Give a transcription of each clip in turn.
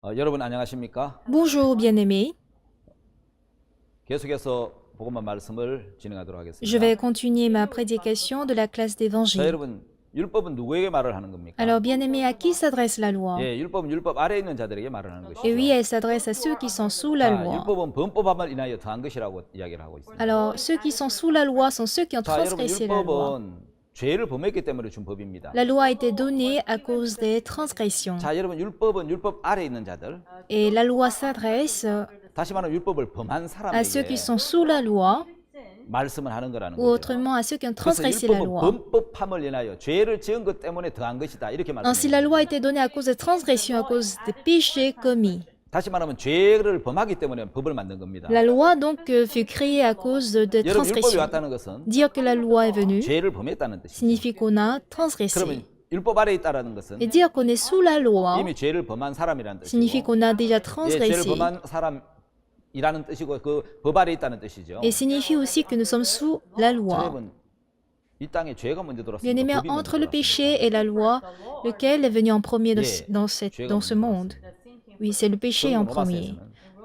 여러분 안녕하십니까? Bonjour bien-aimés, 계속해서 복음만 말씀을 진행하도록 je 하겠습니다. vais continuer ma prédication de la classe 자, d'évangile. 여러분 율법은 누구에게 말을 하는 겁니까? Alors bien-aimés, à qui s'adresse la loi? 예, 율법은 율법 아래에 있는 자들에게 말을 하는 Et 것이죠. oui, elle s'adresse à ceux qui sont sous la 자, loi. 율법은 범법함을 인하여 더한 것이라고 이야기를 하고 있습니다. Alors ceux qui sont sous la loi sont ceux qui ont 자, 여러분 transgressé la loi. 율법은 죄를 범했기 때문에 준 법입니다. La loi a été donnée à cause des transgressions. 자, 여러분 율법은 율법 아래에 있는 자들, Et la loi s'adresse 다시 말하면 율법을 범한 à ceux qui 사람에게 sont sous la loi 말씀을 하는 거라는 ou 거죠. autrement à ceux qui ont 그래서 transgressé la 율법은 loi. 범법함을 인하여 죄를 지은 것 때문에 더한 것이다 이렇게 Ainsi, la 말씀합니다. loi a été donnée à cause des transgressions, à cause des péchés commis. 다시 말하면 죄를 범하기 때문에 법을 만든 겁니다. La loi donc fut créée à cause des 여러분 율법이 transgressions. 왔다는 것은 Dire que la loi est venue 죄를 범했다는 뜻이죠. signifie qu'on a transgressé. 그러면 율법 아래에 있다라는 것은 Et dire qu'on est sous la loi 이미 죄를 범한 사람이라는 signifie 뜻이고, qu'on a déjà 예, 죄를 transgressé. 범한 사람이라는 뜻이고 그 법 아래에 있다는 뜻이죠. Et signifie aussi que nous sommes sous la 자, loi. 여러분 이 땅에 죄가 먼저 들어왔습니다. Bien-aimés, 법이 먼저 entre le 들어왔습니다. péché et la loi, lequel est venu en premier dans ce monde? Oui, c'est le péché en premier.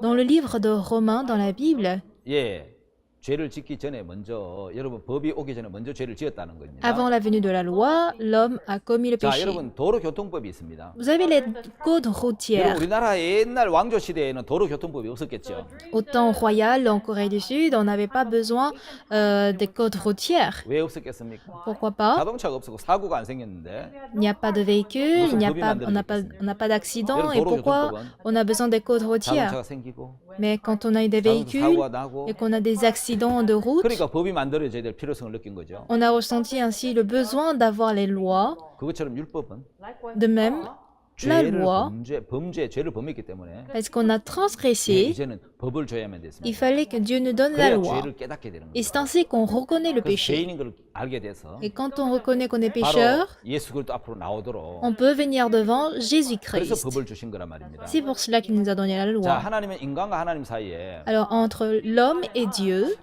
Dans le livre de Romains, dans la Bible, 예, 죄를 짓기 전에 먼저 여러분 법이 오기 전에 먼저 죄를 지었다는 겁니다. avant la venue de la loi, l'homme a commis le 자, péché. 여러분 도로교통법이 있습니다. Vous avez les codes 여러분 routières. 우리나라 옛날 왕조 시대에는 도로교통법이 없었겠죠. Au temps royal, en Corée du Sud, on n'avait pas besoin des codes routières. 왜 없었겠습니까? Pourquoi pas? 자동차가 없었고 사고가 안 생겼는데 Il n'y a pas de véhicule, on n'a pas d'accident. Et pourquoi on a besoin des codes routières? 자동차가 생기고 Mais quand on a des 자동차 véhicules 사고가 나고 et qu'on a des accidents de route, 그러니까 법이 만들어져야 될 필요성을 느낀 거죠. on a ressenti ainsi le besoin d'avoir les lois. 그것처럼 율법은 De même, la 죄를 loi, 범죄 죄를 범했기 때문에 parce qu'on a transgressé, 이제는 법을 줘야만 il 됐습니다. fallait que Dieu nous donne la 그래야 loi. 죄를 깨닫게 되는 Et 거죠. c'est ainsi qu'on reconnaît le 그래서 péché. 죄인인 걸 알게 돼서 Et quand on reconnaît qu'on est 바로 pécheur, 예수 그리스도 앞으로 나오도록 on peut venir devant 그래서 Jésus-Christ. 법을 주신 거란 말입니다. C'est pour cela qu'il nous a donné la 자, loi. 하나님은 인간과 하나님 사이에 Alors, entre l'homme et Dieu,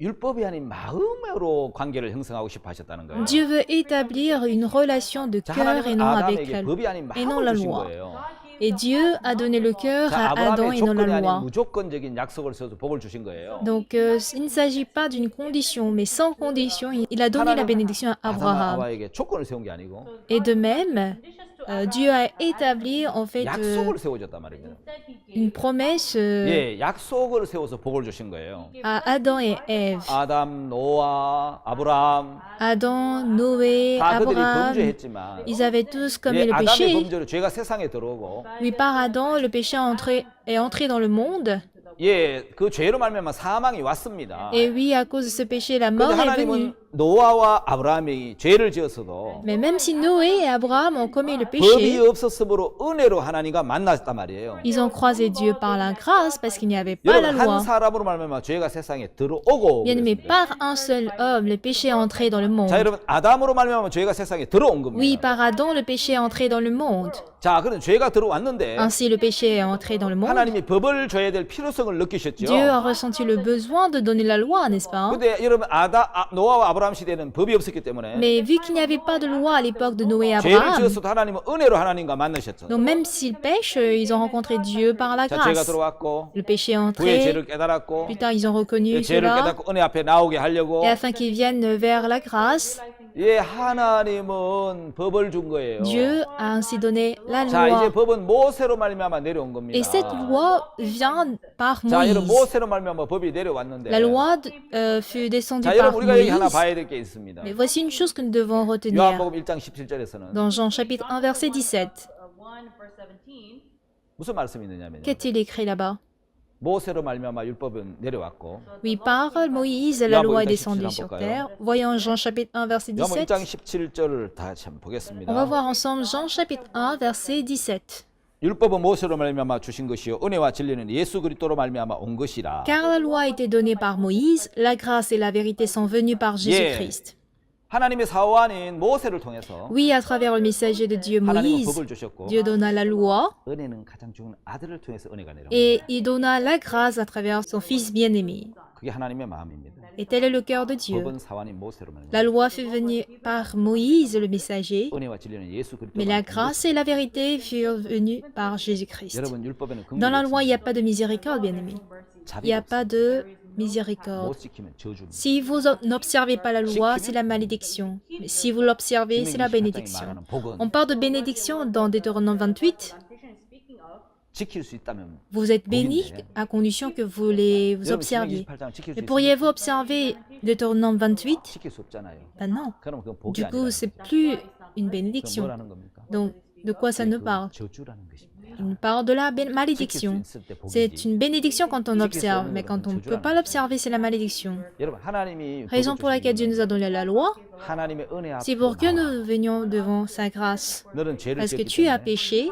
율법이 아닌 마음으로 관계를 형성하고 싶어 하셨다는 거예요. Dieu veut établir une relation de 자, cœur et 하나님은 non avec 아담에게 법이 아닌 et non 마음을 la 주신 loi. 거예요. Et Dieu a donné le cœur 자, à Adam 아브라함의 et non la 조건이 아닌 loi. 무조건적인 약속을 세워서 복을 주신 거예요. Donc, il ne s'agit pas d'une condition, mais sans condition, il a donné la bénédiction à 아담과 Abraham. 하와에게 조건을 세운 게 아니고 Et de même, Dieu a établi en fait 약속을 세워줬단 말입니다. une promesse 예, 약속을 세워서 복을 주신 거예요. à Adam et Ève. 아담, 노아, 아브라함 Adam, Noé, 다 그들이 Abraham, 범죄했지만 ils avaient tous commis 예, le 아담의 péché. 범죄로 죄가 세상에 들어오고 Oui, par Adam, le péché est entré dans le monde. 예, 그 죄로 말미암아 사망이 왔습니다. Et oui, à cause de ce péché, la 그런데 mort est venue. 하나님은 노아와 아브라함이 죄를 지었어도 Mais même si Noé et Abraham ont commis le 법이 péché, 없었으므로 은혜로 하나님과 만났단 말이에요. ils ont croisé Dieu par la grâce parce qu'il n'y avait pas la 여러분 한 loi. 사람으로 말미암아 죄가 세상에 들어오고 Bien aimé, 그랬습니다. par un seul homme, le péché est entré dans le monde. 자, 여러분 아담으로 말미암아 죄가 세상에 들어온 겁니다. Oui, par Adam, le péché est entré dans le monde. 자, 그런 죄가 들어왔는데 Ainsi, le péché est entré dans le monde. 하나님이 법을 줘야 될 필요성을 느끼셨죠. Dieu a ressenti le besoin de donner la loi, n'est-ce pas? 근데 여러분 노아와 아브라함 시대에는 법이 없었기 때문에 Mais vu qu'il n'y avait pas de loi à l'époque de Noé et 죄를 Abraham, 지었어도 하나님은 은혜로 하나님과 만나셨죠. donc même s'ils pêchent, ils ont rencontré Dieu par la 자, 죄가 grâce. 들어왔고 Le péché est 그의 entré, 죄를 깨달았고 plus tard ils ont reconnu 죄를 cela, 깨닫고 은혜 앞에 나오게 하려고 et afin qu'ils viennent vers la grâce, 예, 하나님은 법을 준 거예요. Dieu a ainsi donné la 자, 이제 loi. 법은 모세로 말미암아 내려온 겁니다. Et cette loi vient par 자, 여러분 Moïse. 모세로 말미암아 법이 내려왔는데 La loi fut descendue 자, par 여러분 우리가 여기 하나 Moïse. 봐야 될 게 있습니다. Mais voici une chose que nous devons retenir. 요한복음 1장 17절에서는 Dans Jean chapitre 1 verset 17, 무슨 말씀이 있느냐면요. qu'est-il écrit là-bas? 모세로 말미암아 율법은 내려왔고 Oui, par Moïse, la Yohann loi est chapitre descendue 17 sur 볼까요? terre. Voyons Jean chapitre 1 verset 요한복음 1장 17. 17절을 다시 한번 보겠습니다. On va voir ensemble Jean chapitre 1 verset 17. 율법은 모세로 말미암아 주신 것이요 은혜와 진리는 예수 그리스도로 말미암아 온 것이라. Car la loi a été donnée par Moïse, la grâce et la vérité sont venues par Jésus-Christ. 하나님의 사원인 모세를 통해서 Oui, à travers le messager de Dieu 하나님은 Moïse, 법을 주셨고 Dieu donna la loi 은혜는 가장 좋은 아들을 통해서 은혜가 내려옵니다. et il donna la grâce à travers son Fils bien-aimé. 그게 하나님의 마음입니다. Et tel est le cœur de Dieu. 법은 사원인 모세로 말합니다. La loi fut venue par Moïse, le messager, 은혜와 진리는 예수 mais la 그리스도만. grâce et la vérité furent venues par Jésus-Christ. 여러분 율법에는 Dans la 긍휼이 loi, il n'y a 없습니다. pas de miséricorde, bien-aimé. Il n'y 자비가 a pas 없습니다. de 못 miséricorde. 지키면 저주입니다. Si vous n'observez pas la loi, c'est la malédiction. Mais si vous l'observez, c'est la 신명기 18장이 bénédiction. 말하는 복은 On parle de bénédiction dans Deutéronome 28. 지킬 수 있다면 Vous êtes bénis à condition que vous les vous 여러분 observiez. 신명기 18장 지킬 수 Mais 있습니까? pourriez-vous observer Deutéronome 28? 지킬 수 없잖아요. Ben non. 그럼 그건 복이 Du coup, 아니라 c'est plus une 그럼 bénédiction. 뭐라는 겁니까? Donc, de quoi ça nous parle? 저주라는 것입니다. Il parle de la 지킬 수 malédiction. 있을 때 C'est 복이지. une bénédiction quand on observe, mais quand on ne peut pas l'observer, c'est la malédiction. 여러분 하나님이 Raison pour laquelle Dieu nous a donné la loi, 하나님의 은혜 c'est 앞에 pour que nous venions devant sa grâce. 너는 죄를 Parce que 지었기 tu as 때문에 péché,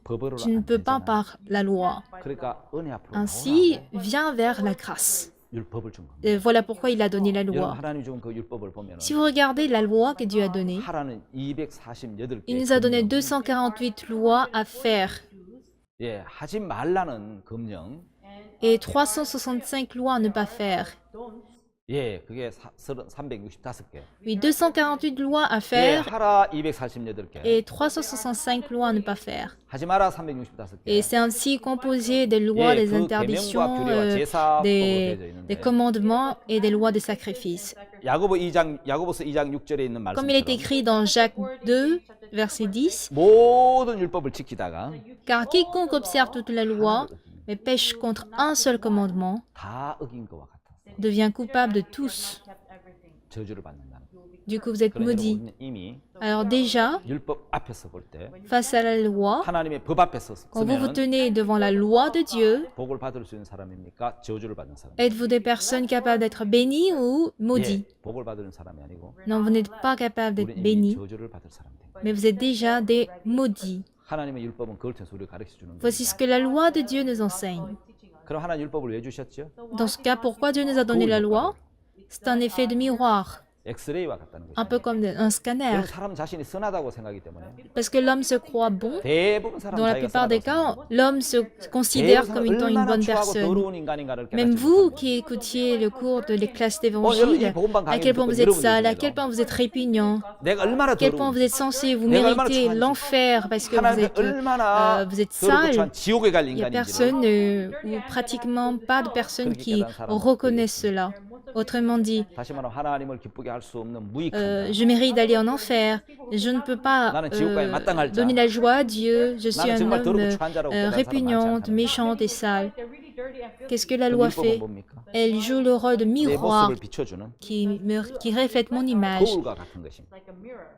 법으로 tu ne 안 peux pas 되잖아. par la loi. 그러니까 은혜 앞으로 Ainsi, 나오라고 viens vers la grâce. 율법을 준 겁니다. Et voilà pourquoi il a donné la 여러분 loi. 하나님 준 그 율법을 보면 Si vous regardez la loi que Dieu a donnée, 하라는 248개 il nous a donné 248 lois à faire 예, 하지 말라는 금령 et 365 lois à ne pas faire. 예, 그게 365개. Oui, 248 lois à 예, faire 하라 248개. et 365 lois à ne pas faire. 하지 마라 365개. Et c'est ainsi composé des lois, 예, des 그 interdictions, 계명과 규례와 제사법으로 des, 되어져 있는데 des commandements et des lois de sacrifice. 야고보서 2장 6절에 있는 Comme il est 말씀처럼 écrit dans Jacques 2, verset 10, 모든 율법을 지키다가 car quiconque observe toute la loi, mais pêche contre un seul commandement, 다 어긴 것과 같았어. devient coupable de tous. 저주를 받는다는. Du coup, vous êtes 그러나 maudits. 여러분 이미 Alors déjà, 율법 앞에서 볼 때 face à la loi, 하나님의 법 앞에서 quand vous vous 서면 tenez devant la loi de Dieu, 복을 받을 수 있는 사람입니까? 저주를 받는 사람. êtes-vous des personnes capables d'être bénies ou maudits? 예, 복을 받는 사람이 아니고 Non, vous n'êtes pas capable d'être 우리 이미 bénis, 저주를 받을 사람들. mais vous êtes déjà des maudits. 하나님의 율법은 그걸 통해서 우리를 가르쳐 주는 거예요. Voici ce que la loi de Dieu nous enseigne. 그럼 하나님 율법을 왜 주셨죠? Dans ce cas, pourquoi Dieu nous a donné la loi? C'est un effet de miroir, 엑스레이와 같다는 un 거죠. peu comme un scanner. 여러분 사람 자신이 선하다고 생각하기 때문에 Parce que l'homme se croit bon. 대부분 사람 Dans la 자기가 plupart des 선하다고 cas, l'homme se considère comme étant une bonne 추하고 personne. 더러운 인간인가를 Même 깨닫지 vous 못합니다. qui écoutiez le cours de les classes 여러분 이 d'évangile, 복음방 à 강의 quel point 듣고 vous êtes 여러분들이 sale, à 그래요. quel point vous êtes répugnant, 내가 얼마나 à quel point 더러운 vous êtes censé vous 내가 얼마나 mériter 추한지, l'enfer parce que 하나님의 êtes, 얼마나 vous êtes 더럽고 sale. 추한 지옥에 갈 Il n'y a 인간인지를 personne ou pratiquement pas de personnes qui reconnaissent cela. Autrement dit, 다시 말하면 하나님을 기쁘게 할 수 없는 무익한 je mérite d'aller en enfer. Je ne peux pas donner la joie à Dieu. Je suis un homme répugnante, méchante et sale. Qu'est-ce que la loi fait? 뭡니까? Elle joue le rôle de 내 miroir 모습을 비춰주는 qui reflète mon image. 거울과 같은 것입니다.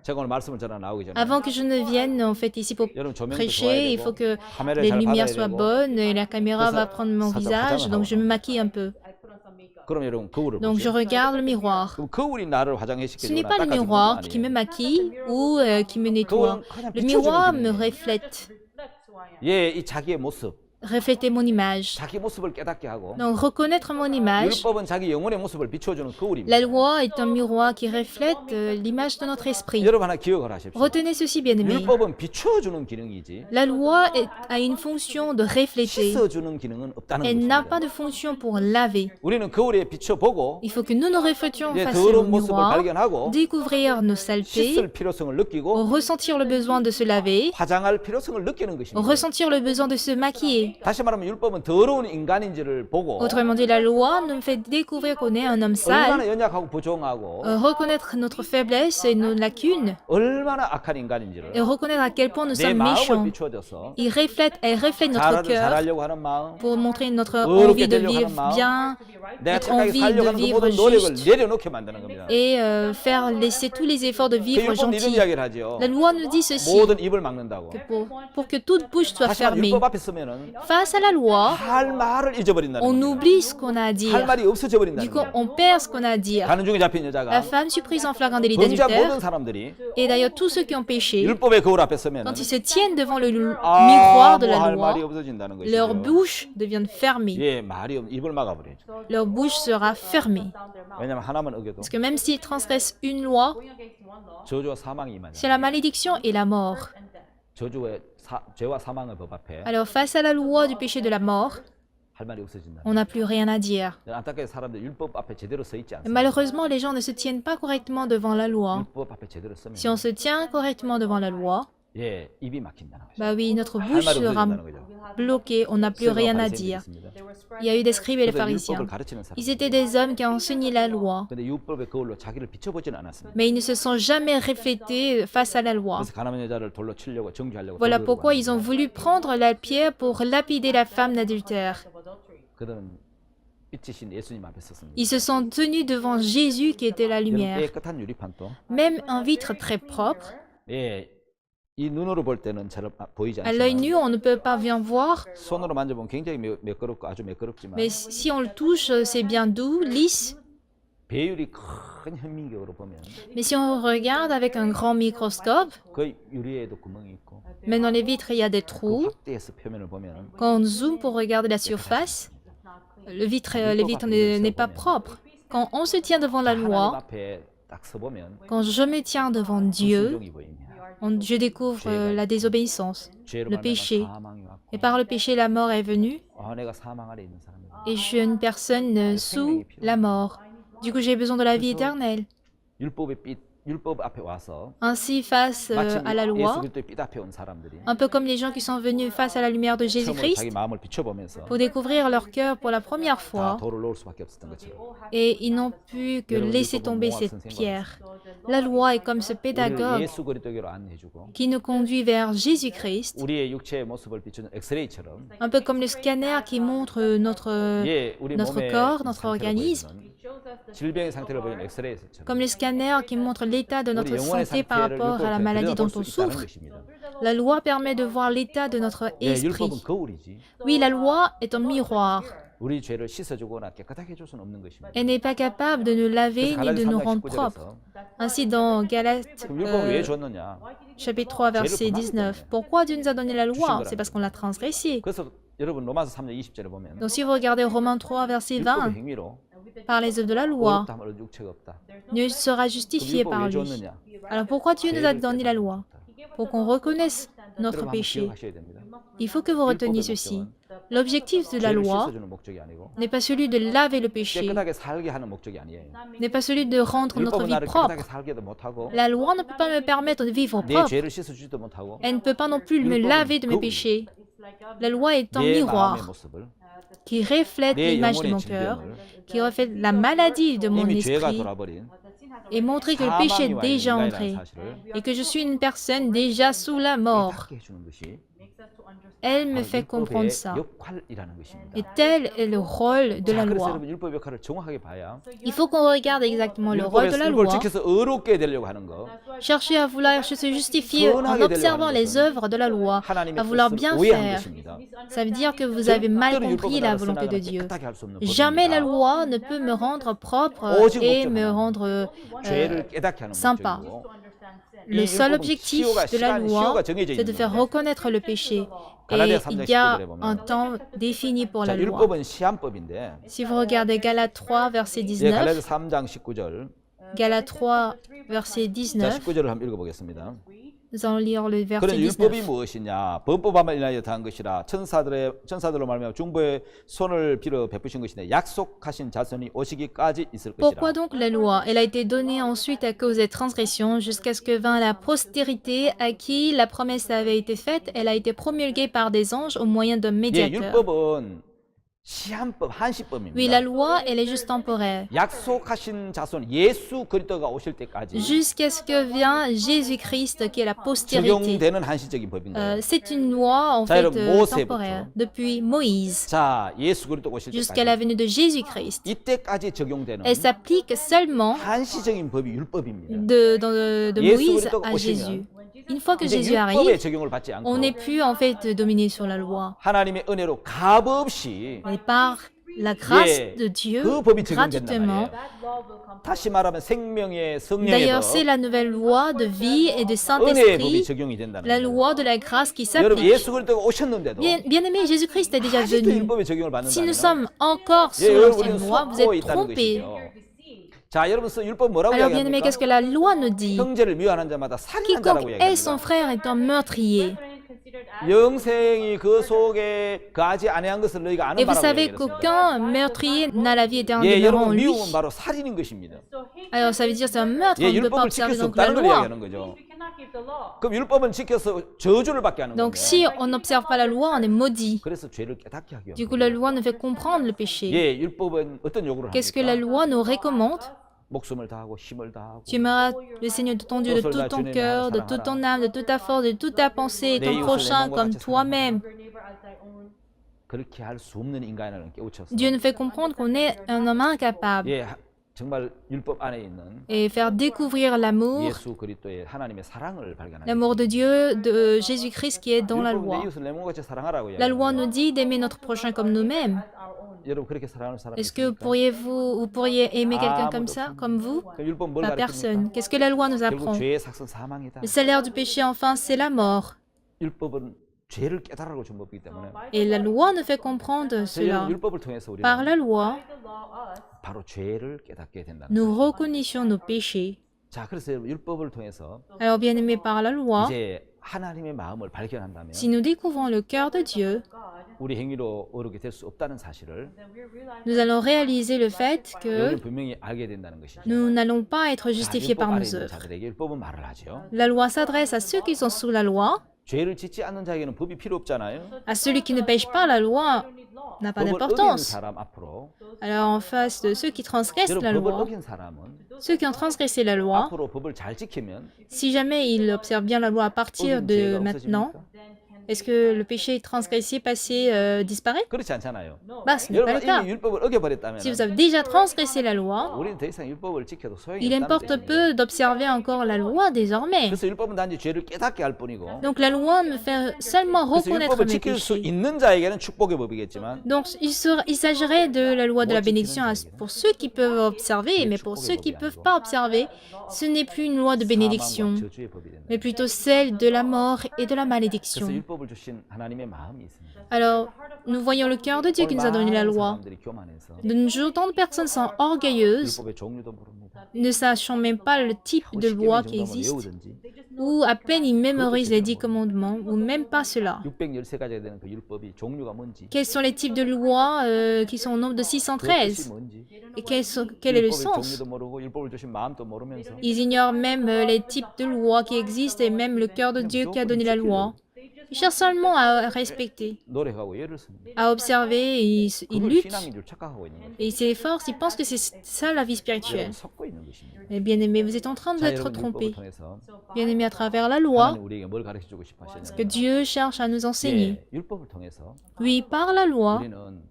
제가 오늘 말씀을 전하 나오기 전에 Avant que je ne vienne en fait ici pour 여러분 조명도 좋아야 prêcher, il 되고 faut que 카메라를 les 잘 lumières 받아야 soient 되고 bonnes et la caméra 그래서 va prendre mon 살짝 visage, 화장을 donc je 하고 me maquille un peu. 그럼 여러분 거울을 Donc je 보세요. regarde le miroir. 그럼 거울이 나를 화장해 Ce n'est 시켜주거나 pas le 닦아주는 miroir 것은 qui me 아니에요. maquille ou qui me nettoie. 그건 그냥 Le 비춰주는 miroir me 기능이에요. reflète, 예, 이 자기의 모습, reflète mon image. 자기 모습을 깨닫게 하고 Donc reconnaître mon image. 율법은 자기 영혼의 모습을 비춰주는 거울입니다. La loi est un miroir qui reflète l'image de notre esprit. 여러분 하나 기억을 하십시오. Retenez ceci, bien-aimés. 율법은 비춰주는 기능이지 La loi a une fonction de refléter. 씻어주는 기능은 없다는 Elle n'a pas 것입니다. de fonction pour laver. 우리는 거울에 비춰보고 Il faut que nous nous reflétions 예, face au 더러운 모습을 miroir, 발견하고 découvrir nos saletés, 씻을 필요성을 느끼고 ressentir le besoin de se laver, 화장할 필요성을 느끼는 것입니다. ressentir le besoin de se maquiller. 다시 말하면 율법은 더러운 인간인지를 보고 Autrement dit, la loi nous fait découvrir qu'on est un homme 얼마나 sale, 연약하고 부정하고 reconnaître notre faiblesse et nos lacunes, 얼마나 악한 et 인간인지를 reconnaître à quel point nous 내 sommes 마음을 méchants. 비추어줘서 Elle reflète notre cœur 잘하려고 하는 마음, pour montrer notre 어렵게 envie de 되려고 vivre 하는 마음, bien, 내가 notre 착하게 envie 살려고 de 하는 그 vivre 모든 노력을 juste 내려놓게 만드는 겁니다. et faire laisser tous les efforts de 그 vivre 율법은 이런 gentil. 이야기를 하죠. La loi nous dit ceci, 모든 입을 막는다고. que pour que toute bouche soit 다시 말하면 fermée. 율법 앞에 서면은 Face à la loi, 할 말을 잊어버린다는 on 겁니다. oublie ce qu'on a à 할 dire. 말이 없어져 Du 버린다는 coup, 거예요. on perd ce qu'on a à dire. 가는 중에 잡힌 La 여자가 femme surprise en flagrant délit 범죄한 d'adultère, 모든 사람들이 et d'ailleurs tous ceux qui ont péché, 율법의 거울 앞에 서면 quand ils se tiennent devant le miroir de 아무 la 할 말이 loi, 없어진다는 leur 것이죠. bouche devient fermée. 예, 말이 입을 막아버리죠. Leur bouche sera fermée. 왜냐하면 하나만 어겨도 Parce que même s'ils transgressent une loi, 저주와 사망이 c'est 임하잖아요. la malédiction et la mort. 저주의 죄와 사망의 법 앞에 Alors face à la loi du péché de la mort, 할 말이 없어진다. on n'a plus rien à dire. 안타깝게 사람들 율법 앞에 제대로 서 있지 않습니다. Malheureusement, les gens ne se tiennent pas correctement devant la loi. 율법 앞에 제대로 서면 Si on se tient correctement devant la loi, 예, 입이 막힌다는 거죠. bah oui, notre 할 bouche 말이 sera 없어진다는 거죠. bloquée, on n'a plus rien à dire. Il y a eu des scribes et des 그래서 pharisiens. 율법을 가르치는 사람. Ils étaient des hommes qui enseignaient la loi, 근데 율법의 거울로 자기를 비춰보지는 않았습니다. mais ils ne se sont jamais reflétés face à la loi. 그래서 가나안 여자를 돌로 치려고 정죄하려고. Voilà 돌로 pourquoi 들고 ils ont 왔는데 voulu prendre la pierre pour lapider la femme d'adultère. 그들은 빛이신 예수님 앞에 섰습니다. Ils se sont tenus devant Jésus qui était la 여러분, lumière. 깨끗한 유리판도 Même un vitre très propre, 예, 이 눈으로 볼 때는 잘 보이지 à l'œil nu, 않지만 on ne peut pas bien voir, 손으로 만져보면 굉장히 매끄럽고 아주 매끄럽지만 mais si on le touche, c'est bien doux, lisse. 배율이 큰 현미경으로 보면 Mais si on regarde avec un grand microscope, 그 유리에도 구멍이 있고 même dans les vitres, il y a des 그 trous. 확대해서 표면을 보면 Quand on zoome pour regarder la surface, les vitres n'est pas propre. Quand on se tient devant la 하나님 loi, 앞에 딱 서보면 quand je me tiens devant Dieu, 불순종이 보입니다. je découvre la désobéissance. 죄로 le 말미암아 péché. 사망이 왔고 Et par le péché, la mort est venue. 내가 사망 아래 있는 사람이다. Et je suis une personne sous la mort. Du coup, j'ai besoin de la vie éternelle. 율법 앞에 와서 Ainsi, face 마치 à la 예수 loi, 그리스도의 빛 앞에 온 사람들이 un peu comme les gens qui sont venus face à la lumière de 처음으로 Jésus-Christ 자기 마음을 비춰보면서 pour découvrir leur cœur pour la première 다 fois. 돌을 놓을 수밖에 없었던 것처럼 Et ils n'ont pu que laisser tomber cette pierre. La loi est comme ce 우리를 pédagogue 예수 그리스도에게로 안내해주고 qui nous conduit vers Jésus-Christ, 우리의 육체의 모습을 비추는 엑스레이처럼 un peu comme le scanner qui montre notre 우리 notre 몸의 corps, notre 상태를 organisme. 보여주는 질병의 상태를 보이는 엑스레이처럼 comme les scanners qui montrent l'état de 우리 notre 영혼의 santé par 상태를 rapport à la 율법에 maladie dont 들여다볼 on 수 있다는 souffre. 것입니다. La loi permet de voir l'état de notre 예, esprit. 율법은 거울이지. Oui, la loi est un miroir. 우리 죄를 씻어주거나 깨끗하게 해줄 수는 없는 것입니다. Elle n'est pas capable de nous laver 그래서 ni de 갈라디아 nous 3장 rendre propres. 19절에서 Ainsi, dans Galates 그럼 율법을 왜 줬느냐? chapitre 3, verset 19, pourquoi Dieu nous a donné la loi? C'est parce qu'on l'a transgressée. 그래서 여러분 로마서 3장 20절에 보면 Donc, si vous regardez Romains 3, verset 율법의 20, 행위로 par les œuvres de la loi, 의롭다 함을 육체가 없다. Dieu sera 그럼 justifié 율법 par 왜 lui. 줬느냐? Alors, pourquoi Dieu nous a donné la loi? Pour qu'on reconnaisse notre 여러분 한번 péché. 기억하셔야 됩니다. Il faut que vous reteniez ceci. L'objectif de la 죄를 loi 씻어주는 목적이 아니고 n'est pas celui de laver le péché, 깨끗하게 살게 하는 목적이 아니에요. n'est pas celui de rendre notre 율법은 vie 나를 propre. 깨끗하게 살게도 못하고 La loi ne peut pas me permettre de vivre 내 propre. 죄를 씻어주지도 못하고 Elle ne peut pas non plus me laver de mes péchés. La loi est un 내 마음의 miroir 모습을 qui reflète 내 l'image de 영혼의 mon cœur, 질병을 qui reflète la maladie de mon 이미 죄가 esprit 돌아버린 et montrer que le péché 사망이 est 와 있는 déjà 인간이라는 entré 사실을 et que je suis une personne déjà sous la mort. 깨닫게 해주는 것이 Elle me 바로 fait comprendre ça. 율법의 역할이라는 것입니다. Et tel est le rôle de la 자, 그래서 loi. 여러분 율법 역할을 정확하게 봐야 Il faut qu'on regarde exactement le rôle de la 율법을 loi. 지켜서 의롭게 되려고 하는 거 Chercher à vouloir se justifier en observant les œuvres de la loi, 하나님의 à vouloir 뜻을 bien 오해한 faire. 것입니다. Ça veut dire que vous avez mal 절대로 compris 율법을 la 따라 volonté de 써나가는 Dieu. 깨끗하게 할 수 없는 Jamais la 법입니다. loi ne peut me rendre propre 오직 et 목적은 me rendre 죄를 깨닫게 하는 sympa. 목적이고 Le seul objectif de la loi, c'est de faire reconnaître le péché. Et il y a un temps défini pour la 자, loi. 율법은 시한법인데 Si vous regardez Galates 3, verset 예, 19, 갈라디아 3장 19절 Galates 3, verset 자 19, 19절을 한번 읽어보겠습니다. nous allons lire le verset 그런 율법이 19. 무엇이냐? 법법함을 인하여 더한 것이라 천사들로 말미암아 중보의 손을 빌어 베푸신 것이네 약속하신 자손이 오시기까지 있을 것이라. Pourquoi donc la loi? Elle a été donnée ensuite à cause des transgressions jusqu'à ce que vint la postérité à qui la promesse avait été faite. Elle a été promulguée par des anges au moyen d'un 예, médiateur. 율법은 시한법, 한시법입니다. Oui, la loi, elle est juste temporaire. 약속하신 자손 예수 그리스도가 오실 때까지 Jusqu'à ce que vient Jésus-Christ, qui est la postérité. 적용되는 한시적인 법인데. C'est une loi, en 자, fait, 여러분, 모세부터. temporaire. Depuis Moïse 자, 예수 그리스도 오실 jusqu'à la 때까지 venue de Jésus-Christ. 이때까지 적용되는 Elle s'applique seulement 한시적인 법이 율법입니다. de 예수 Moïse 그리스도가 à 오시면 Jésus. Une fois que 이제 Jésus 율법의 arrive, 적용을 받지 않고 on n'est plus en fait dominé sur la loi. 하나님의 은혜로 값 없이 Mais par la grâce 예, de Dieu, 그 법이 적용된단 gratuitement. 말이에요. 다시 말하면 생명의 성령의 D'ailleurs, 법, c'est la nouvelle loi de vie et de 은혜의 법이 Saint-Esprit, 적용이 된다는 la 거예요. loi de la grâce qui 여러분 s'applique. 예수 그리스도가 오셨는데도 Bien-aimé, Jésus-Christ est déjà 아직도 venu. 율법의 적용을 Si nous 받는다면 sommes encore 예, sous 여러분 우리는 l'ancienne loi, vous 속고 êtes 있다는 trompés. 것이죠. 자, 여러분 율법 뭐라고 Alors, bien-aimé, 이야기합니까? qu'est-ce que la loi nous dit? 형제를 미워하는 자마다 살인한 자라고 Quiconque hait son 이야기합니다. frère est un meurtrier. 영생이 그 속에 거하지 아니한 것을 너희가 아는 Et vous 바라고 savez 얘기했습니다. qu'aucun meurtrier n'a la vie éternelle 예, demeurant en 여러분 lui. 미움은 바로 살인인 것입니다. Alors, ça veut dire que c'est un meurtre, 예, on ne peut pas 율법을 지킬 observer 수 donc la 없다는 걸 loi. 이야기하는 거죠. 그럼 율법은 지켜서 저주를 받게 하는 Donc, 건데. si on n'observe pas la loi, on est maudit. 그래서 죄를 깨닫게 하기 Du coup, la 위해서. loi nous fait comprendre le péché. 예, 율법은 어떤 요구를 Qu'est-ce que la 합니까? loi nous recommande? 목숨을 다하고 힘을 다하고 Tu aimeras le Seigneur de ton Dieu de tout ton cœur, de toute ton âme, de toute ta force, de toute ta pensée, et ton prochain comme toi-même. 그렇게 할 수 없는 인간을 깨우쳐서 Dieu nous fait comprendre qu'on est un homme incapable 예, 정말 율법 안에 있는 et faire découvrir l'amour, 예수 그리스도의 하나님의 사랑을 발견하게 l'amour de Dieu, de Jésus-Christ qui est dans la 율법은 내 loi. 이웃을 내 몸같이 사랑하라고 La loi 이야기합니다. nous dit d'aimer notre prochain comme nous-mêmes. 여러분 그렇게 사랑하는 사람이 Est-ce que 있습니까? vous pourriez aimer quelqu'un comme ça, comme vous? 그 율법 뭘 Pas 가르칩니까? personne. Qu'est-ce que la loi nous 결국 apprend? 죄의 삭선 사망이다. Le salaire du péché, enfin, c'est la mort. 율법은 죄를 깨달으라고 준 법이기 때문에 Et la loi nous fait comprendre 그래서 cela. 여러분 율법을 통해서 Par 우리는 la loi, 바로 죄를 깨닫게 된다는 nous 거예요. reconnaissions nos péchés. 자, 그래서 여러분 율법을 통해서 Alors, bien aimé par la loi, 이제 하나님의 마음을 발견한다면 si nous découvrons le cœur de Dieu, 우리 행위로 어렵게 될 수 없다는 사실을 nous allons réaliser le fait que 여러분 분명히 알게 된다는 것이죠. nous n'allons pas être 자, justifiés 율법 par 아래 nos 있는 œuvres. 자들에게 율법은 말을 하죠. La loi s'adresse à ceux qui sont sous la loi. 죄를 짓지 않는 자에게는 법이 필요 없잖아요. À celui qui ne pêche pas, la loi n'a pas 법을 어기는 d'importance. 사람 앞으로 Alors, en face de ceux qui transgressent la 여러분 법을 loi, 어긴 사람은 ceux qui ont transgressé la loi, 앞으로 법을 잘 지키면 si jamais ils observent bien la loi à partir 어긴 de 죄가 maintenant, 없어집니까? est-ce que le péché transgressé passé disparaît? 그렇지 않잖아요. Bah, ce n'est pas le 여러분 cas. 이미 율법을 어겨버렸다면 Si vous avez déjà transgressé la loi, 우리는 더 이상 율법을 지켜도 소용이 il 없다는 importe 뜻입니다. peu d'observer encore la loi désormais. 그래서 율법은 단지 죄를 깨닫게 할 뿐이고 Donc la loi me fait seulement 그래서 reconnaître 율법을 mes 지킬 수 péchés. 있는 자에게는 축복의 법이겠지만 Donc il s'agirait de la loi de la bénédiction pour ceux qui peuvent observer, mais pour ceux qui ne peuvent pas observer, ce n'est plus une loi de bénédiction, 사망과 저주의 법이 된다. mais plutôt celle de la mort et de la 그래서 malédiction. 율법을 주신 하나님의 마음이 있습니다. Alors, nous voyons le cœur de Dieu qui nous a donné la 많은 loi. 사람들이 교만해서 De nos jours, tant de personnes sont orgueilleuses, 율법의 종류도 모릅니다. ne sachant même pas le type 하고 de 쉽게 loi 면 qui 정도만 existe, 외우든지 ou à peine ils mémorisent les 10 commandements, ou même pas cela. 613가지가 되는 그 율법이 종류가 뭔지 Quels sont les types de lois qui sont au nombre de 그 뜻이 613? 뭔지 Et quel est le 율법의 sens? 종류도 모르고 율법을 주신 마음도 모르면서 Ils ignorent même les types de lois qui existent et même le cœur de Dieu qui a donné la loi. Ils cherchent seulement à respecter, 노력하고 예를 씁니다. à observer, et ils 그걸 luttent. 신앙인 줄 착각하고 있는 거죠. Et ils s'efforcent, ils pensent que c'est ça la vie spirituelle. 여러분 섞고 있는 것입니다. Mais bien aimé, vous êtes en train 자, d'être 여러분 율법을 trompé. 통해서 Bien aimé, à travers la loi, 하나님 우리에게 뭘 가르쳐 주고 싶어 que 하시냐면 Dieu cherche à nous enseigner. 예, 율법을 통해서 Oui, par la loi, 우리는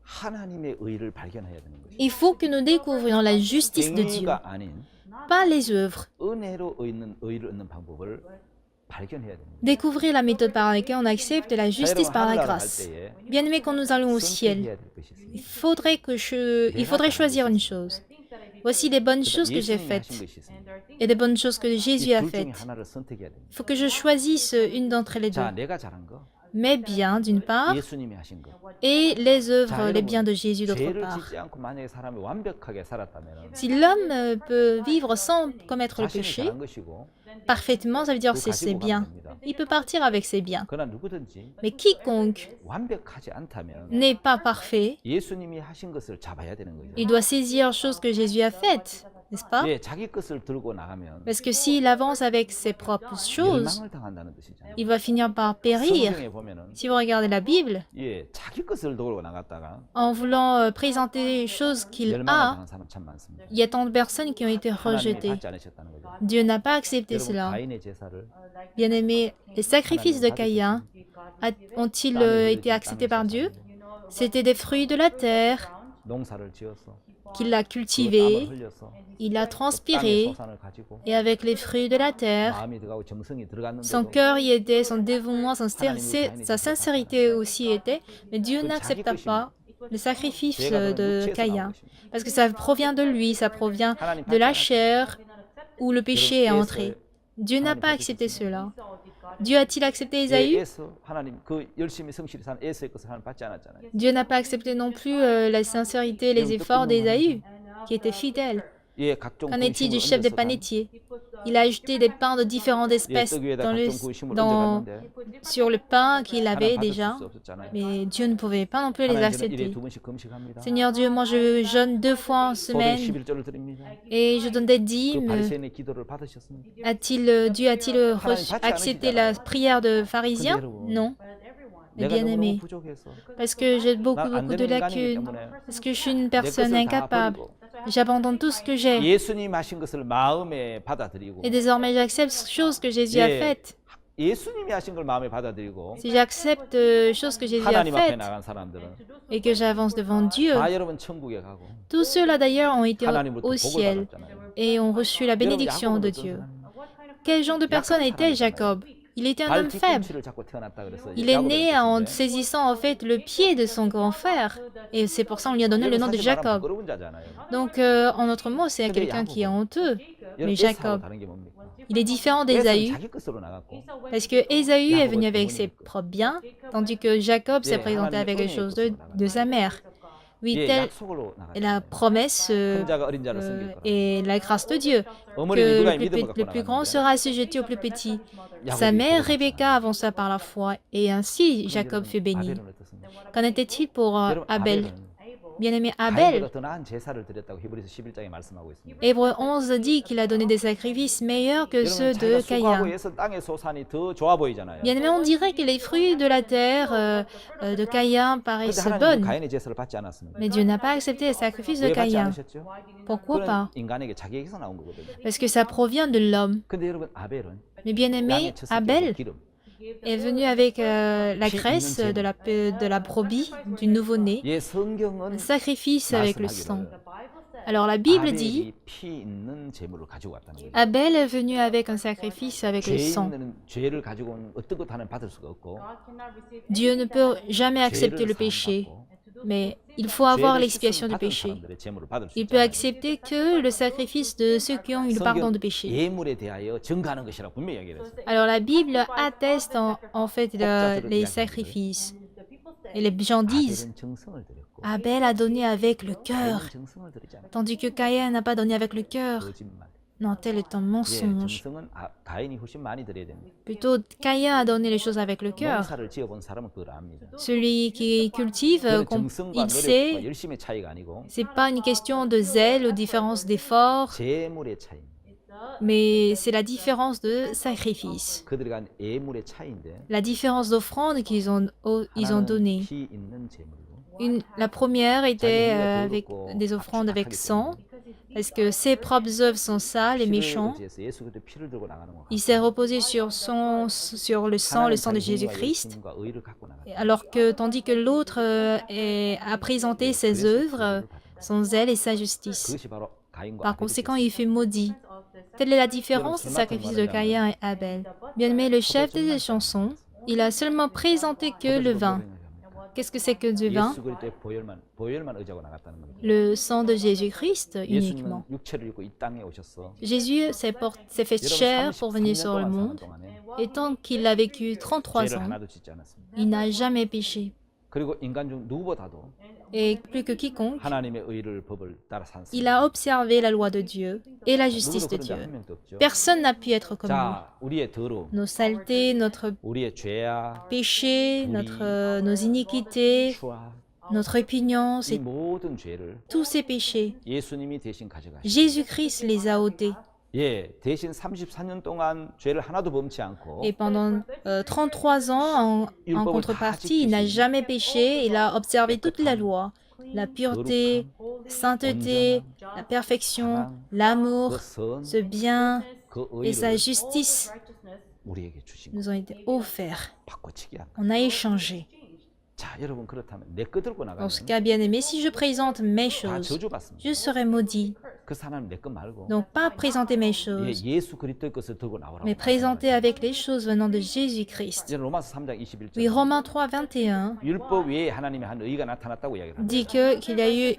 하나님의 의를 발견해야 되는 것이죠. il faut que nous découvrions la justice de Dieu, 행위가 아닌 pas les œuvres. 은혜로 의를 얻는 방법을 발견해야 됩니다. Découvrir la méthode par laquelle on accepte la justice par la grâce. Bien aimé, quand nous allons au ciel, 선택해야 될 것이 있습니다. il faudrait choisir une chose. Voici les bonnes choses que j'ai 예수님이 하신 faites 것이 있습니다. et les bonnes choses que Jésus a 이둘 중에 faites. 하나를 선택해야 됩니다. Il faut que je choisisse une d'entre les deux. 자, 내가 잘한 거, Mes biens d'une part 예수님이 하신 거. et les œuvres, 자, les biens 여러분, de Jésus d'autre 죄를 part. 짓지 않고 만약에 사람이 완벽하게 살았다면 Si l'homme peut vivre sans commettre le 자신이 péché, 잘한 것이고 parfaitement, ça veut dire 그거 c'est ses 가지고 biens. 가면 됩니다. Il peut partir avec ses biens. 그러나 누구든지 Mais quiconque 완벽하지 않다면 n'est pas parfait, 예수님이 하신 것을 잡아야 되는 거죠. il doit saisir choses que Jésus a faites, n'est-ce pas? 예, 자기 것을 들고 나가면 Parce que s'il avance avec ses propres choses, 멸망을 당한다는 뜻이잖아요. il va finir par périr. 성경에 보면은 Si vous regardez la Bible, 예, 자기 것을 들고 나갔다가 en voulant présenter les choses qu'il 멸망을 a, 당한 사람 참 많습니다. il y a tant de personnes qui ont été 하나님이 rejetées. 받지 않으셨다는 거죠. Dieu n'a pas accepté 여러분 cela. 가인의 제사를 Bien aimé, les sacrifices de Caïn ont-ils été acceptés par Dieu? C'était des fruits de la terre, 농사를 지어서 qu'il a 그 땀을 cultivé, 흘려서 il a 그 땅의 transpiré, 소산을 가지고 et avec les fruits de la terre, 마음이 들어가고 정성이 son 들어갔는데도 cœur y était, son dévouement, 하나님이 sa sincérité aussi était, mais Dieu 그 자기 n'accepta 것입니다. pas le sacrifice 죄가 그는 de 육체에서 나온 Caïn, 것입니다. parce que ça provient de lui, ça provient 하나님 de 받지 la 않았어요. chair où le péché est 여러분, entré. Dieu n'a 하나님 pas accepté 받으셨습니까? cela. Dieu a-t-il accepté 예, Ésaü? 에서 하나님 그 열심히 성실히 산 에서의 것을 하나님 받지 않았잖아요. Dieu n'a pas accepté non plus la sincérité, les efforts d'Ésaü, qui était fidèle. 예, 각종 Qu'en est-il du 군심을 chef des 얹어서 단 panétiers? Il a ajouté des pains de différentes 예, espèces 떡 위에다 각종 군심을 얹어갔는데 sur le pain qu'il avait 하나님 받으실 déjà, 수 없었잖아요. mais Dieu ne pouvait pas non plus les 하나님 저는 일에 accepter. 두 번씩 금식합니다. Seigneur Dieu, moi je jeûne 2 fois en 소득 semaine 11절을 드립니다. et je donne des 그 dîmes. 바리새인의 기도를 받으셨습니다. Dieu a-t-il accepté la prière de pharisien? Non. Mais 내가 bien 너무너무 aimé, 부족해서 parce que j'ai beaucoup 난 안 de 되는 인간이기 lacunes, 때문에 parce que je suis une 내 personne 것을 다 incapable. 버리고 J'abandonne tout ce que j'ai. 예수님 하신 것을 마음에 받아들이고 Et désormais, j'accepte choses que Jésus a 예, faites. 예수님이 하신 걸 마음에 받아들이고 Si j'accepte choses que Jésus a 하나님 앞에 faites 나간 사람들은 et que j'avance devant Dieu, 다 여러분 천국에 가고 tous ceux-là d'ailleurs ont été 하나님으로부터 au 복을 ciel 받았잖아요. et ont reçu la 여러분 bénédiction 야곱은 de 어떤 Dieu. 사람입니까? Quel genre de personne était Jacob? Il était un 발 homme faible. 뒤꿈치를 잡고 태어났다 그래서 Il est né en 야곱을 saisissant en fait le pied de son grand frère. Et c'est pour ça qu'on lui a donné le nom de 사실 말하면 Jacob. 부끄러운 자잖아요. Donc en autre mot, c'est quelqu'un qui est honteux. Mais 여러분 에사하고 Jacob, 다른 게 뭡니까? il est différent 에사는 d'Ésaü 자기 것으로 나갔고 parce que Ésaü est venu avec ses propres biens, tandis que Jacob s'est présenté avec les choses de sa mère. Oui, 예, telle 약속으로 est la 나갔잖아요. promesse 큰 자가 어린 자를 섬길 거라. et la grâce de Dieu. 어머니 Que 리브가의 믿음을 갖고 le plus grand 나갔는데 sera assujetti au plus petit. Sa 야곱이 mère 복을 Rebecca avança par la foi et ainsi Jacob fut béni. 아벨은 어떻습니까? Qu'en était-il pour 여러분, Abel? 아벨은 Bien-aimé Abel, 가인보다 더 나은 제사를 드렸다고 히브리서 11장에 말씀하고 있습니다. Hébreux 11 dit qu'il a donné des sacrifices meilleurs que ceux 여러분 de 자기가 수고하고 Caïn. 해서 땅의 소산이 더 좋아 보이잖아요. Bien-aimé, on dirait que les fruits de la terre de Caïn 그런데 paraissent 하나님은 bonnes. 가인의 제사를 받지 않았습니다. Mais Dieu n'a pas accepté les sacrifices de 왜 받지 Caïn. 않으셨죠? Pourquoi 그건 pas? 인간에게 자기에게서 나온 거거든요. Parce que ça provient de l'homme. 근데 여러분 아벨은 Mais bien-aimé, 양의 첫 새끼와 Abel 기름 est venu avec la graisse de la brebis, du nouveau-né, 예, 성경은 un sacrifice avec le sang. 말씀하기를 Alors la Bible dit, 아벨이 피 있는 제물을 가지고 왔다는 거예요. Abel est venu avec un sacrifice avec le 죄 sang. 있는 죄를 가지고 온 어떤 것 하나는 받을 수가 없고 Dieu ne peut jamais accepter 죄를 le péché, 사함받고 mais il faut avoir 죄를 l'expiation du 받은 péché. 사람들의 제물을 받을 수 Il peut 있잖아요. accepter que le sacrifice de ceux qui ont eu le pardon de péché. 예물에 대하여 증가하는 것이라고 분명히 얘기했어요. Alors la Bible atteste en fait les sacrifices. Et les gens disent, 아벨은 정성을 드렸고 Abel a donné avec le cœur, 가인은 정성을 드리지 않았어요. tandis que Caïn n'a pas donné avec le cœur. 거짓말. Non, tel est un 예, mensonge. 정성은 가인이 훨씬 많이 드려야 됩니다. Plutôt, Caïn a donné les choses avec le cœur. 농사를 지어본 사람은 그걸 압니다. Celui qui cultive, 그건 정성과 il 노력과 sait, 열심의 차이가 아니고 c'est pas une question de zèle ou différence d'effort, 제물의 차이입니다. mais c'est la différence de sacrifice, 그들이 간 예물의 차이인데 la différence d'offrande qu'ils ont 하나는 donné. 피 있는 제물이고 La première était avec des offrandes avec sang, parce que ses propres œuvres sont sales et 피를 méchants. 의지해서 예수 그리스도의 피를 들고 나가는 거. Il s'est reposé sur le sang de Jésus-Christ, 의를 갖고 나가요. alors que tandis que l'autre a présenté ses œuvres, son zèle et sa justice. 그것이 바로 가인과 Par 아벨의 conséquent, il fut maudit. Telle est la différence des sacrifices de Caïn et Abel. Bien aimé, le chef des chansons, il a seulement présenté que le vin. Qu'est-ce que c'est que du vin? 예수 그리스도의 보혈만 의지하고 나갔다는 겁니다. Le sang de Jésus-Christ uniquement. 예수님은 육체를 입고 이 땅에 오셔서 Jésus s'est fait chair pour venir sur le monde, et tant qu'il a vécu 33 죄를 ans, 하나도 짓지 않았습니다. il n'a jamais péché. 그리고 인간 중 누구보다도 Et plus que quiconque, 하나님의 의를 법을 따라 산 il a observé la loi de Dieu et la justice de 누구도 그런 자 Dieu. 한 명도 없죠. Personne n'a pu être comme lui. 자, 우리의 더러움, Nos saletés, notre 우리의 죄악, péché, nos iniquités, 추악, notre répugnance 이 et 모든 죄를 tous ces péchés, 예수님이 대신 가져가시고 Jésus-Christ les a ôtés. 예, 대신 34년 동안 죄를 하나도 범치 않고 Et pendant 33 ans, en contrepartie, il n'a jamais péché, il a observé toute la loi, la pureté, sainteté, la perfection, l'amour, 그 선, ce bien 그 et sa 의를 justice 우리에게 주신 거 nous ont été offerts. 바꿔치기 한 거. On a échangé. 자, 여러분 그렇다면 내 거 들고 나가면 Dans ce cas, bien aimé, si je présente mes 다 choses, 저주받습니다. je serai maudit. 그 사람은 내 것 말고 Donc, pas présenter mes choses, 예수 그리스도의 것을 들고 나오라고. mais présenter avec les choses venant de Jésus-Christ. 이제 로마서 3장 21절. Oui, Romains 3, 21 율법 외에 하나님의 한 의가 나타났다고 이야기를 합니다. dit qu'il y a eu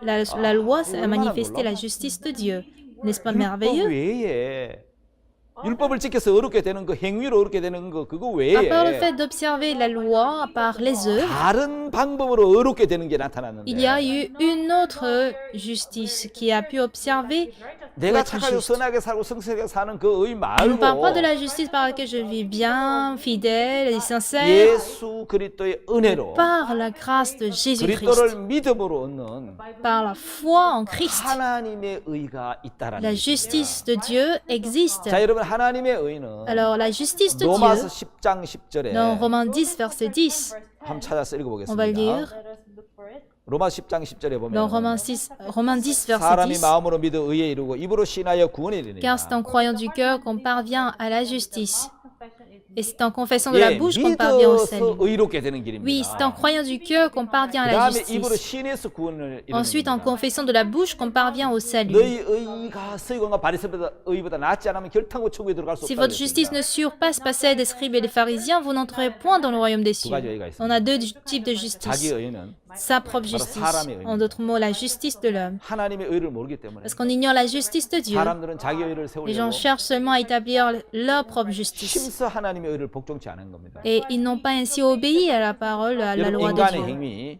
la loi, ça a manifesté la justice de Dieu. N'est-ce pas 율법 merveilleux? 외에 율법을 지켜서 어렵게 되는 거, 행위로 어렵게 되는 거, 그거 À part le 외에 fait d'observer la loi, par les œuvres, 다른 방법으로 어렵게 되는 게 나타났는데 il y a eu une autre justice qui a pu observer pour 내가 être 착하고 juste. 선하게 살고 성실하게 사는 그 의 Je ne parle pas de 말고 la justice par laquelle je vis bien, fidèle et sincère, 예수 그리스도의 은혜로 par la grâce de Jésus-Christ, 그리스도를 믿음으로 얻는 par la foi en Christ. 하나님의 의가 있다라는 La 것입니다. justice de Dieu existe. 자, 여러분 하나님의 의는 Alors, la justice de 로마서 Dieu, 10장 10절에 dans Romains 10, verset 10, 한번 찾아서 on va le 읽어보겠습니다. lire. 로마서 10장 10절에 Dans 보면 Romains 10, verset 사람이 10, 마음으로 믿어 의에 이르고 입으로 신하여 구원에 이르니라. car c'est en croyant du cœur qu'on parvient à la justice. Et c'est en confessant de la 예, bouche qu'on parvient au 믿어서 salut. 의롭게 되는 길입니다. Oui, c'est en croyant du cœur qu'on parvient à la 그다음에 입으로 justice. 신에서 구원을 이루는 Ensuite, en 겁니다. confessant de la bouche qu'on parvient au salut. 너희 의가 서기관과 바리새인보다 의보다 낫지 않으면 결탄고 천국에 들어갈 수 Si 없다. votre justice ne surpasse pas celle des scribes et des pharisiens, vous n'entrerez point dans le royaume des cieux. On a deux types de 자기 justice. 의는 Sa propre justice. En d'autres mots, la justice de l'homme. 하나님의 의를 모르기 때문에 Parce qu'on ignore la justice de Dieu. 사람들은 자기 의를 Les gens 세우려고 cherchent seulement à établir leur propre justice. 힘써 하나님의 의를 복종치 않은 겁니다. Et ils n'ont pas ainsi obéi à la parole, à la 여러분 loi de 인간의 Dieu. 행위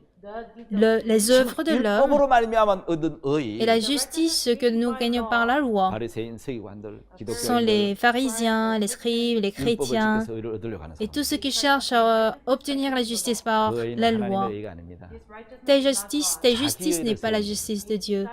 Les œuvres de l'homme 율법으로 말미암아 얻은 의 et la justice, ce que nous gagnons par la loi, 바리새인 서기관들 sont 기독교인들 les pharisiens, les scribes, les 율법을 chrétiens 지켜서 의를 얻으려고 하는 et 사람. tous ceux qui cherchent à obtenir la justice par 그 의는 la loi. 하나님의 의가 아닙니다. Ta justice n'est pas la justice de Dieu.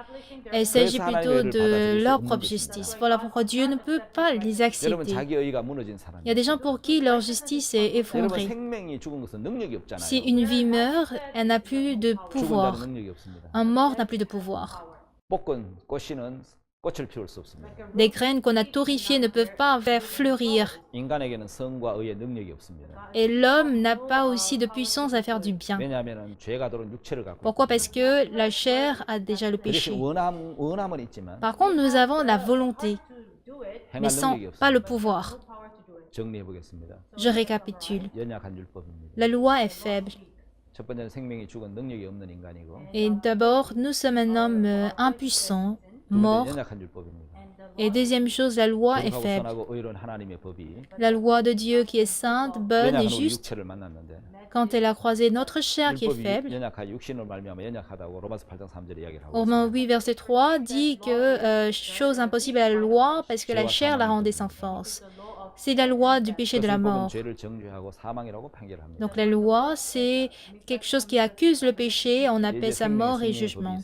Il s'agit plutôt de leur propre justice. Voilà pourquoi Dieu ne peut pas les 여러분 accepter. 자기 의가 무너진 Il y 사람이 a des gens pour qui leur justice est 여러분 effondrée. 생명이 죽은 것은 능력이 없잖아요. Si une vie meurt, elle n'a plus de 죽은 pouvoir. 자는 능력이 없습니다. Un mort n'a plus de pouvoir. 볶은 꽃씨는 꽃을 피울 수 없습니다. Des graines qu'on a torréfiées ne peuvent pas faire fleurir. 인간에게는 성과 의의 능력이 없습니다. Et l'homme n'a pas aussi de puissance à faire du bien. 왜냐하면 죄가 들어온 육체를 갖고 Pourquoi? Parce que la chair a déjà le 그래서 péché. 원함은 있지만 Par contre, nous avons la volonté, 행할 mais sans 능력이 pas le 없습니다. pouvoir. 정리해 보겠습니다. Je récapitule. 연약한 율법입니다. La loi est faible. 첫 번째는 생명이 죽은 능력이 없는 인간이고 Et d'abord, nous sommes un homme impuissant, 두 mort. 번째는 연약한 율법입니다. Et deuxième chose, la loi est 거룩하고 faible. 선하고 의로운 하나님의 법이 La loi de Dieu qui est sainte, bonne 연약한 et 우리 juste, 육체를 만났는데 quand elle a croisé notre chair qui est 율법이 faible. 연약한 육신을 말미암아 연약하다고 로마서 8장 3절에 이야기를 하고 Romains 있습니다. 8, verset 3 dit que chose impossible à la loi parce que la chair la rendait sans force. C'est la loi du péché de la 그것은 mort. 죄를 정죄하고 사망이라고 판결합니다. Donc la loi, c'est quelque chose qui accuse le péché, on appelle ça mort et jugement.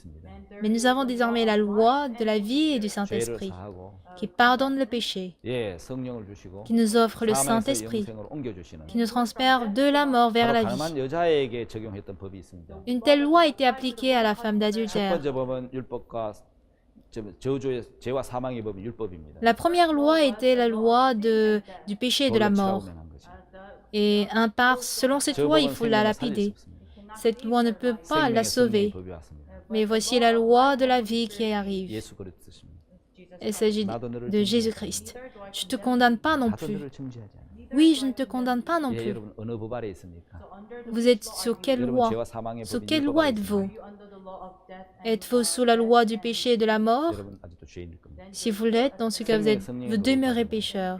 Mais nous avons désormais la loi de la vie et du 죄를 Saint-Esprit 사하고 qui pardonne le péché, 예, 성령을 주시고 qui nous offre le 사망에서 Saint-Esprit, 영생으로 옮겨 주시는 qui nous transfère de la mort vers la 바로 vie. 가난한 여자에게 적용했던 법이 있습니다. Une telle loi a été appliquée à la femme 첫 d'adultère. 번째 법은 율법과 저주의 죄와 사망의 법이 율법입니다. La première loi était la loi du péché et de la 돌로 mort. 치라고 명한 거지. Et selon cette 저 loi, il 법은 faut la 생명을 살릴 수 lapider. 없습니다. Cette loi ne peut pas la 생명의 sauver. 법이 왔습니다. Mais voici la loi de la vie qui arrive. 예수 그리스도십니다. Il s'agit 나도 너를 de 정죄하지 Jésus-Christ. Je ne te condamne pas non 나도 plus. 너를 정죄하지 않아. Oui, je ne te condamne pas non 예, plus. 여러분 어느 법 아래 있습니까? Vous êtes sous quelle 여러분 loi? 죄와 사망의 Sous 법이 quelle 율법 loi 아래 êtes-vous? 있습니다. Êtes-vous sous la loi du péché et de la mort? 여러분 아직도 죄인일 겁니다. Si vous l'êtes, dans ce cas, vous demeurez pécheur.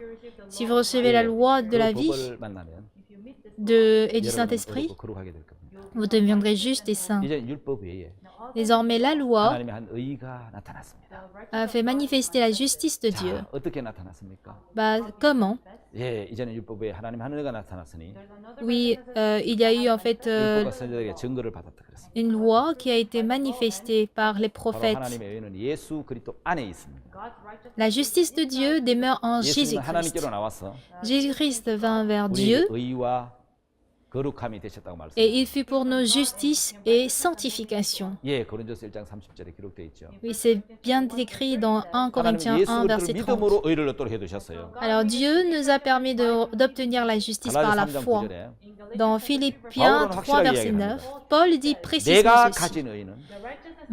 Si vous recevez la loi de la 그 vie 법을 만나면 et du 여러분은 Saint-Esprit, 어렵고 거룩하게 될 겁니다. vous deviendrez juste et saint. 이제 율법 외에 Désormais, la loi 하나님의 한 의가 나타났습니다. a fait manifester la justice de Dieu. 자, 어떻게 나타났습니까? Bah, comment? 예, 이제는 율법 외에 하나님 한 의가 나타났으니 Oui, il y a eu en fait 율법과 선지자에게 증거를 받았다 그랬습니다. une loi qui a été manifestée par les 바로 prophètes. 하나님의 의는 예수 그리스도 안에 있습니다. La justice de Dieu demeure en 예수는 Jésus-Christ. 하나님께로 나와서 Jésus-Christ vint vers 우리의 Dieu 의와 거룩함이 되셨다고 et 말씀합니다. il fut pour nos justice et sanctification. 예, 고린도서 1장 30절에 기록되어 있죠. Oui, c'est bien décrit dans 1 하나님 Corinthiens 1, 예수 verset 그리스도를 30. 믿음으로 의를 얻도록 해두셨어요. Alors Dieu nous a permis d'obtenir la justice par la 갈라디아 3장 foi. 9절에 Dans Philippiens 3, verset 9, Paul dit précisément 내가 ceci. 가진 의는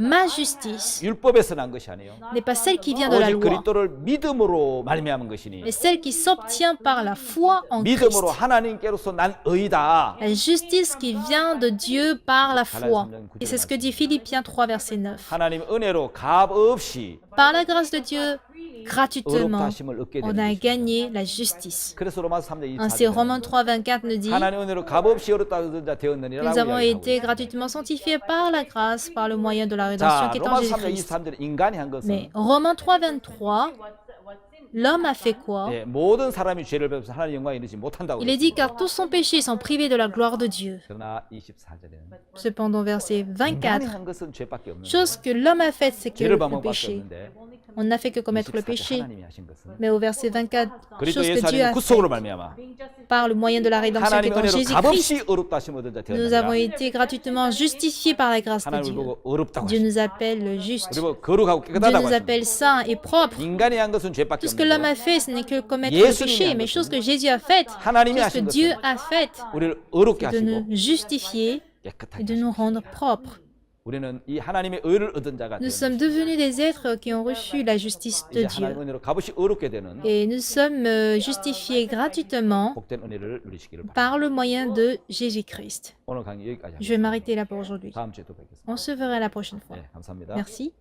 Ma justice 율법에서 난 것이 아니요 n'est pas celle qui vient de la 오직 loi, 그리스도를 믿음으로 말미암은 것이니 mais celle qui s'obtient par la foi en Christ. 믿음으로 하나님께로서 난 의다. La justice qui vient de Dieu par la foi. Et c'est ce que dit Philippiens 3, verset 9. 하나님 은혜로 값 없이 Par la grâce de Dieu, gratuitement, 의롭다심을 얻게 on 되는 a 것이죠. gagné la justice. 그래서 로마서 3장 Ainsi, 24절에 Romains 3, 24 nous dit, 하나님 은혜로 값 없이 의롭다 얻은 자 되었느니라고 nous avons 이야기하고 été 있습니다. gratuitement sanctifiés par la grâce, par le moyen de la rédemption 자, qui est en 로마서 3장 Jésus-Christ. 23절에 인간이 한 것은 Mais Romains 3, 23, l'homme a fait quoi? 예, 모든 사람이 죄를 배워서 하나님 영광에 이르지 못한다고 Il est dit 그랬습니다. car tous sont péchés, sont privés de la gloire de Dieu. 그러나 24절에는 Cependant, verset 인간이 24, 한 것은 죄밖에 없는 chose que l'homme a faite, c'est que 죄를 le 방법밖에 péché. 없는데 On n'a fait que commettre le 24절 péché. 하나님이 하신 것은 Mais au verset 24, 그리스도 chose 예수 que Dieu 안에는 a 구속으로 fait 말미암아 par le moyen de la rédemption qui 하나님 est en 은혜로 Jésus-Christ. 값없이 의롭다 하심 얻은 자 Nous avons 되었느니라. été gratuitement justifiés par la grâce de 하나님을 Dieu. 보고 의롭다고 Dieu 하시고 nous appelle le juste. 그리고 거룩하고 Dieu 깨끗하다고 nous 하십니다. appelle saints et propres. 인간이 한 것은 죄밖에 Tout ce que l'homme a 없는데 fait, ce n'est que commettre le 예수님이 péché, 한 mais 것은 chose que Jésus a faite, 하나님이 chose que 하신 Dieu 것은 a faite, 우리를 의롭게 c'est de 하시고 nous justifier et 깨끗하게 de nous 하시고 rendre propres. 우리는 이 하나님의 의를 얻은 자가 Nous 되는 sommes 것입니다. devenus des êtres qui ont reçu la justice de 이제 하나님 Dieu. 은혜로 값없이 의롭게 되는 Et nous sommes justifiés gratuitement 복된 은혜를 누리시기를 바랍니다. par le moyen de Jésus-Christ. 오늘 강의 여기까지 Je vais 하겠습니다. m'arrêter là pour aujourd'hui. 다음 주에 또 뵙겠습니다. On se verra la prochaine fois. 네, 감사합니다. Merci.